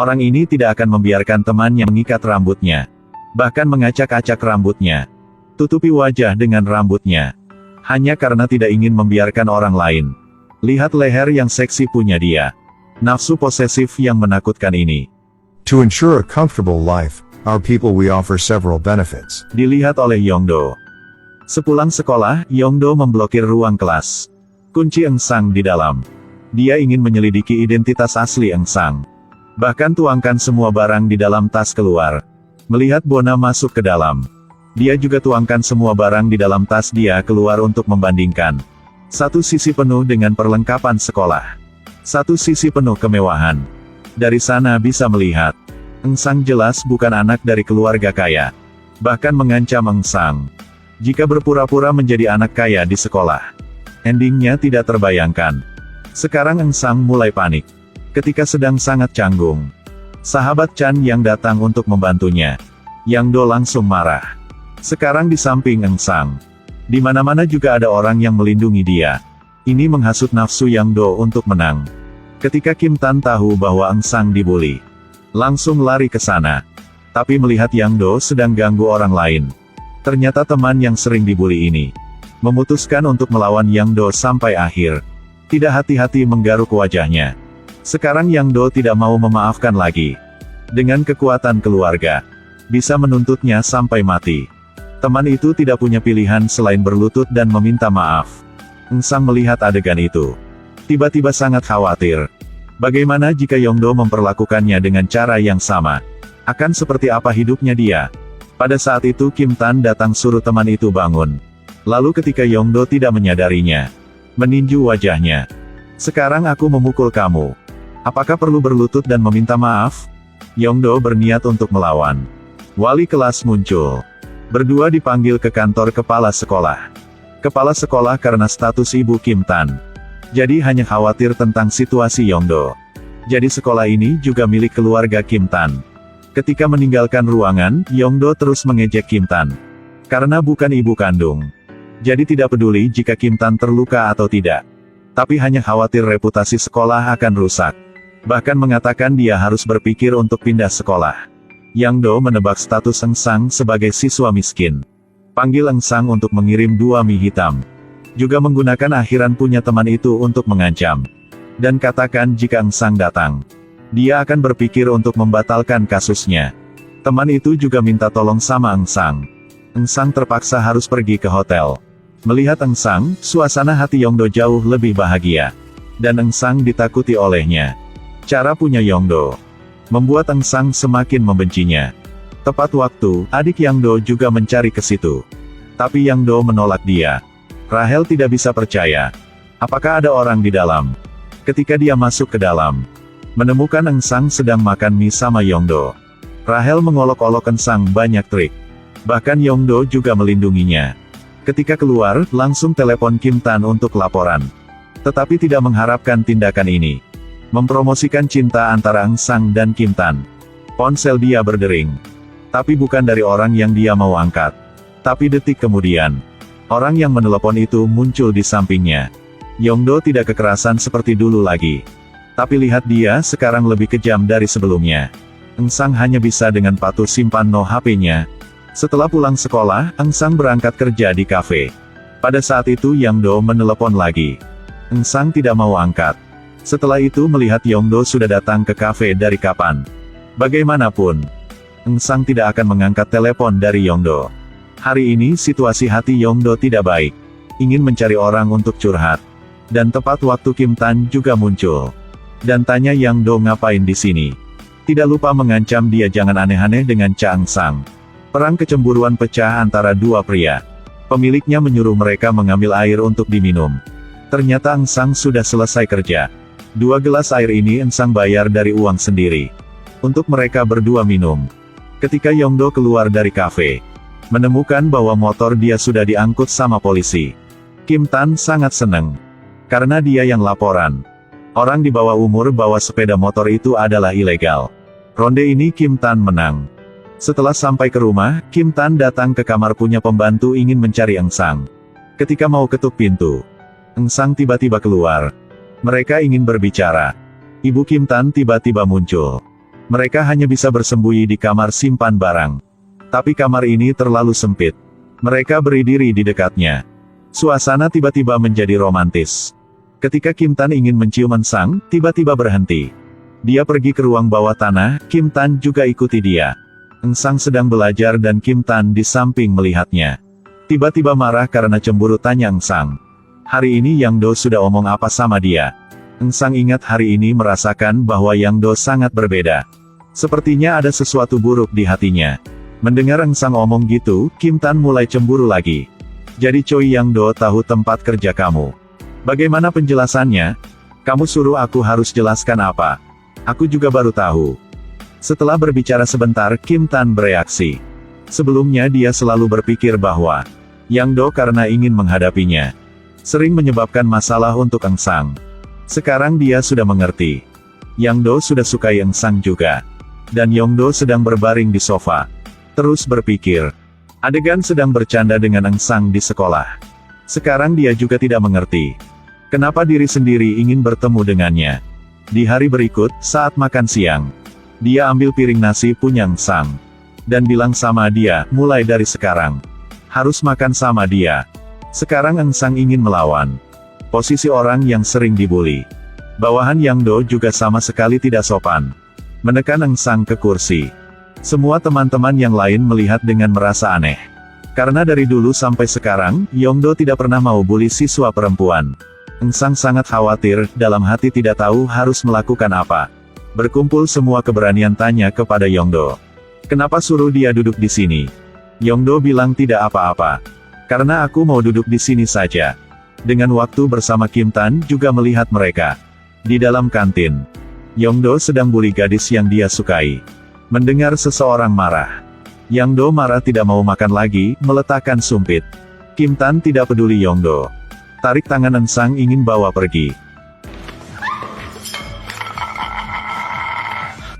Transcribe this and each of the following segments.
Orang ini tidak akan membiarkan temannya mengikat rambutnya. Bahkan mengacak-acak rambutnya. Tutupi wajah dengan rambutnya. Hanya karena tidak ingin membiarkan orang lain. Lihat leher yang seksi punya dia. Nafsu posesif yang menakutkan ini. To ensure a comfortable life, our people we offer several benefits. Dilihat oleh Yongdo. Sepulang sekolah, Yongdo memblokir ruang kelas. Kunci Eng Sang di dalam. Dia ingin menyelidiki identitas asli Eng Sang. Bahkan tuangkan semua barang di dalam tas keluar. Melihat Bona masuk ke dalam. Dia juga tuangkan semua barang di dalam tas dia keluar untuk membandingkan. Satu sisi penuh dengan perlengkapan sekolah. Satu sisi penuh kemewahan. Dari sana bisa melihat. Eng Sang jelas bukan anak dari keluarga kaya. Bahkan mengancam Eng Sang. Jika berpura-pura menjadi anak kaya di sekolah. Endingnya tidak terbayangkan. Sekarang Eng Sang mulai panik. Ketika sedang sangat canggung. Sahabat Chan yang datang untuk membantunya. Yang Do langsung marah. Sekarang di samping Eng Sang. Di mana-mana juga ada orang yang melindungi dia. Ini menghasut nafsu Yang Do untuk menang. Ketika Kim Tan tahu bahwa Eng Sang dibully. Langsung lari ke sana. Tapi melihat Yang Do sedang ganggu orang lain. Ternyata teman yang sering dibully ini. Memutuskan untuk melawan Yang Do sampai akhir. Tidak hati-hati menggaruk wajahnya. Sekarang Yang Do tidak mau memaafkan lagi. Dengan kekuatan keluarga. Bisa menuntutnya sampai mati. Teman itu tidak punya pilihan selain berlutut dan meminta maaf. Eng Sang melihat adegan itu. Tiba-tiba sangat khawatir. Bagaimana jika Yongdo memperlakukannya dengan cara yang sama? Akan seperti apa hidupnya dia? Pada saat itu Kim Tan datang suruh teman itu bangun. Lalu ketika Yongdo tidak menyadarinya. Meninju wajahnya. Sekarang aku memukul kamu. Apakah perlu berlutut dan meminta maaf? Yongdo berniat untuk melawan. Wali kelas muncul. Berdua dipanggil ke kantor kepala sekolah. Kepala sekolah karena status ibu Kim Tan. Jadi hanya khawatir tentang situasi Yongdo. Jadi sekolah ini juga milik keluarga Kim Tan. Ketika meninggalkan ruangan, Yongdo terus mengejek Kim Tan. Karena bukan ibu kandung. Jadi tidak peduli jika Kim Tan terluka atau tidak. Tapi hanya khawatir reputasi sekolah akan rusak. Bahkan mengatakan dia harus berpikir untuk pindah sekolah. Yang Do menebak status Eng Sang sebagai siswa miskin. Panggil Eng Sang untuk mengirim 2 mie hitam. Juga menggunakan akhiran punya teman itu untuk mengancam. Dan katakan jika Eng Sang datang. Dia akan berpikir untuk membatalkan kasusnya. Teman itu juga minta tolong sama Eng Sang. Eng Sang terpaksa harus pergi ke hotel. Melihat Eng Sang, suasana hati Yongdo jauh lebih bahagia. Dan Eng Sang ditakuti olehnya. Cara punya Yongdo membuat Eng Sang semakin membencinya. Tepat waktu, adik Yongdo juga mencari ke situ. Tapi Yongdo menolak dia. Rahel tidak bisa percaya. Apakah ada orang di dalam? Ketika dia masuk ke dalam, menemukan Eng Sang sedang makan mie sama Yongdo. Rahel mengolok-olok Eng Sang banyak trik. Bahkan Yongdo juga melindunginya. Ketika keluar, langsung telepon Kim Tan untuk laporan. Tetapi tidak mengharapkan tindakan ini. Mempromosikan cinta antara Eng Sang dan Kim Tan. Ponsel dia berdering. Tapi bukan dari orang yang dia mau angkat. Tapi detik kemudian, orang yang menelepon itu muncul di sampingnya. Yongdo tidak kekerasan seperti dulu lagi. Tapi lihat dia sekarang lebih kejam dari sebelumnya. Eng Sang hanya bisa dengan patuh simpan no HP-nya. Setelah pulang sekolah, Eng Sang berangkat kerja di kafe. Pada saat itu Yongdo menelepon lagi. Eng Sang tidak mau angkat. Setelah itu melihat Yongdo sudah datang ke kafe dari kapan. Bagaimanapun, Eng Sang tidak akan mengangkat telepon dari Yongdo. Hari ini situasi hati Yongdo tidak baik. Ingin mencari orang untuk curhat. Dan tepat waktu Kim Tan juga muncul. Dan tanya Yongdo ngapain di sini. Tidak lupa mengancam dia jangan aneh-aneh dengan Cha Eng Sang. Perang kecemburuan pecah antara dua pria. Pemiliknya menyuruh mereka mengambil air untuk diminum. Ternyata Eng Sang sudah selesai kerja. 2 gelas air ini Eng Sang bayar dari uang sendiri. Untuk mereka berdua minum. Ketika Yongdo keluar dari kafe. Menemukan bahwa motor dia sudah diangkut sama polisi. Kim Tan sangat senang. Karena dia yang laporan. Orang di bawah umur bawa sepeda motor itu adalah ilegal. Ronde ini Kim Tan menang. Setelah sampai ke rumah, Kim Tan datang ke kamar punya pembantu ingin mencari Eng Sang. Ketika mau ketuk pintu, Eng Sang tiba-tiba keluar. Mereka ingin berbicara. Ibu Kim Tan tiba-tiba muncul. Mereka hanya bisa bersembunyi di kamar simpan barang. Tapi kamar ini terlalu sempit. Mereka berdiri di dekatnya. Suasana tiba-tiba menjadi romantis. Ketika Kim Tan ingin mencium Sang, tiba-tiba berhenti. Dia pergi ke ruang bawah tanah, Kim Tan juga ikuti dia. Sang sedang belajar dan Kim Tan di samping melihatnya. Tiba-tiba marah karena cemburu, tanya Sang. Hari ini Yang Do sudah omong apa sama dia? Sang ingat hari ini merasakan bahwa Yang Do sangat berbeda. Sepertinya ada sesuatu buruk di hatinya. Mendengar Sang omong gitu, Kim Tan mulai cemburu lagi. Jadi Choi Yang Do tahu tempat kerja kamu. Bagaimana penjelasannya? Kamu suruh aku harus jelaskan apa? Aku juga baru tahu. Setelah berbicara sebentar, Kim Tan bereaksi. Sebelumnya dia selalu berpikir bahwa Yang Do karena ingin menghadapinya sering menyebabkan masalah untuk Sang. Sekarang dia sudah mengerti. Yang Do sudah sukai Sang juga. Dan Yang Do sedang berbaring di sofa. Terus berpikir. Adegan sedang bercanda dengan Sang di sekolah. Sekarang dia juga tidak mengerti. Kenapa diri sendiri ingin bertemu dengannya. Di hari berikut, saat makan siang. Dia ambil piring nasi punya Sang. Dan bilang sama dia, mulai dari sekarang. Harus makan sama dia. Sekarang Sang ingin melawan. Posisi orang yang sering dibully. Bawahan Yang Do juga sama sekali tidak sopan. Menekan Sang ke kursi. Semua teman-teman yang lain melihat dengan merasa aneh. Karena dari dulu sampai sekarang, Yang Do tidak pernah mau bully siswa perempuan. Sang sangat khawatir, dalam hati tidak tahu harus melakukan apa. Berkumpul semua keberanian tanya kepada Yang Do. Kenapa suruh dia duduk di sini? Yang Do bilang tidak apa-apa. Karena aku mau duduk di sini saja. Dengan waktu bersama Kim Tan juga melihat mereka. Di dalam kantin. Yang Do sedang bully gadis yang dia sukai. Mendengar seseorang marah. Yang Do marah tidak mau makan lagi, meletakkan sumpit. Kim Tan tidak peduli Yang Do. Tarik tangan Sang ingin bawa pergi.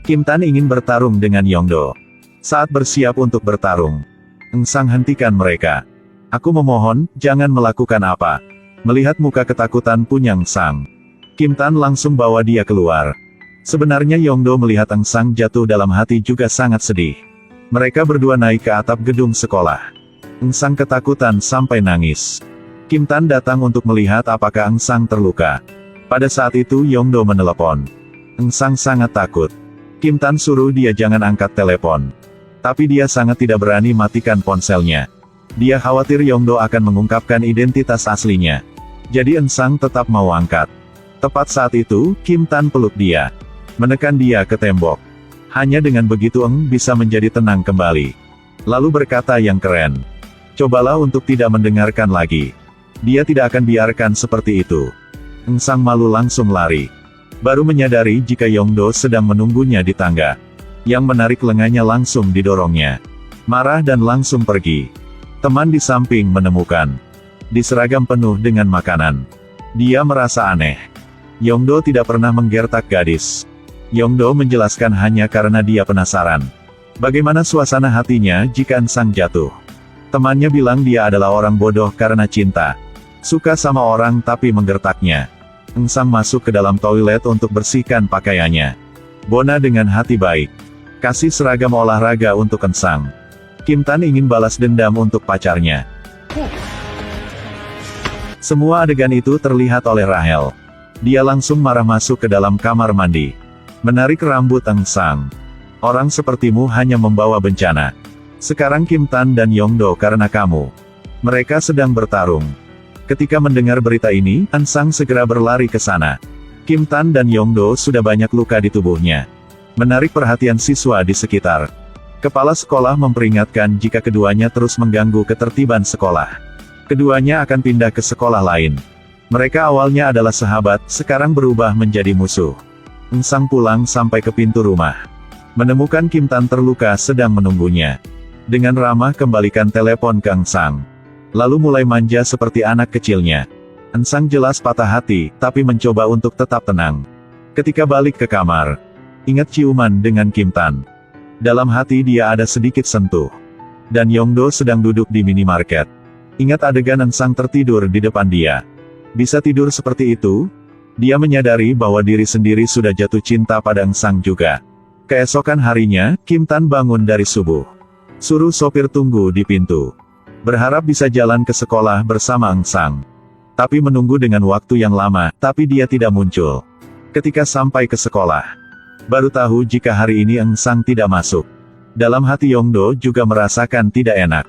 Kim Tan ingin bertarung dengan Yang Do. Saat bersiap untuk bertarung. Sang hentikan mereka. Aku memohon, jangan melakukan apa. Melihat muka ketakutan punya Sang. Kim Tan langsung bawa dia keluar. Sebenarnya Yang Do melihat Sang jatuh dalam hati juga sangat sedih. Mereka berdua naik ke atap gedung sekolah. Sang ketakutan sampai nangis. Kim Tan datang untuk melihat apakah Sang terluka. Pada saat itu Yang Do menelepon. Sang sangat takut. Kim Tan suruh dia jangan angkat telepon. Tapi dia sangat tidak berani matikan ponselnya. Dia khawatir Yang Do akan mengungkapkan identitas aslinya. Jadi Sang tetap mau angkat. Tepat saat itu, Kim Tan peluk dia. Menekan dia ke tembok. Hanya dengan begitu bisa menjadi tenang kembali. Lalu berkata yang keren. Cobalah untuk tidak mendengarkan lagi. Dia tidak akan biarkan seperti itu. Sang malu langsung lari. Baru menyadari jika Yang Do sedang menunggunya di tangga. Yang menarik lengannya langsung didorongnya. Marah dan langsung pergi. Teman di samping menemukan. Di seragam penuh dengan makanan. Dia merasa aneh. Yang Do tidak pernah menggertak gadis. Yang Do menjelaskan hanya karena dia penasaran. Bagaimana suasana hatinya jika Sang jatuh. Temannya bilang dia adalah orang bodoh karena cinta. Suka sama orang tapi menggertaknya. Sang masuk ke dalam toilet untuk bersihkan pakaiannya. Bona dengan hati baik. Kasih seragam olahraga untuk Sang. Kim Tan ingin balas dendam untuk pacarnya. Semua adegan itu terlihat oleh Rahel. Dia langsung marah masuk ke dalam kamar mandi. Menarik rambut Sang. Orang sepertimu hanya membawa bencana. Sekarang Kim Tan dan Yang Do karena kamu. Mereka sedang bertarung. Ketika mendengar berita ini, Sang segera berlari ke sana. Kim Tan dan Yang Do sudah banyak luka di tubuhnya. Menarik perhatian siswa di sekitar. Kepala sekolah memperingatkan jika keduanya terus mengganggu ketertiban sekolah. Keduanya akan pindah ke sekolah lain. Mereka awalnya adalah sahabat, sekarang berubah menjadi musuh. Sang pulang sampai ke pintu rumah. Menemukan Kim Tan terluka sedang menunggunya. Dengan ramah kembalikan telepon ke Sang. Lalu mulai manja seperti anak kecilnya. Sang jelas patah hati, tapi mencoba untuk tetap tenang. Ketika balik ke kamar. Ingat ciuman dengan Kim Tan. Dalam hati dia ada sedikit sentuh. Dan Yang Do sedang duduk di minimarket. Ingat adegan Sang tertidur di depan dia. Bisa tidur seperti itu? Dia menyadari bahwa diri sendiri sudah jatuh cinta pada Sang juga. Keesokan harinya, Kim Tan bangun dari subuh. Suruh sopir tunggu di pintu. Berharap bisa jalan ke sekolah bersama Eng Sang. Tapi menunggu dengan waktu yang lama, tapi dia tidak muncul. Ketika sampai ke sekolah, baru tahu jika hari ini Eng Sang tidak masuk. Dalam hati Yongdo juga merasakan tidak enak.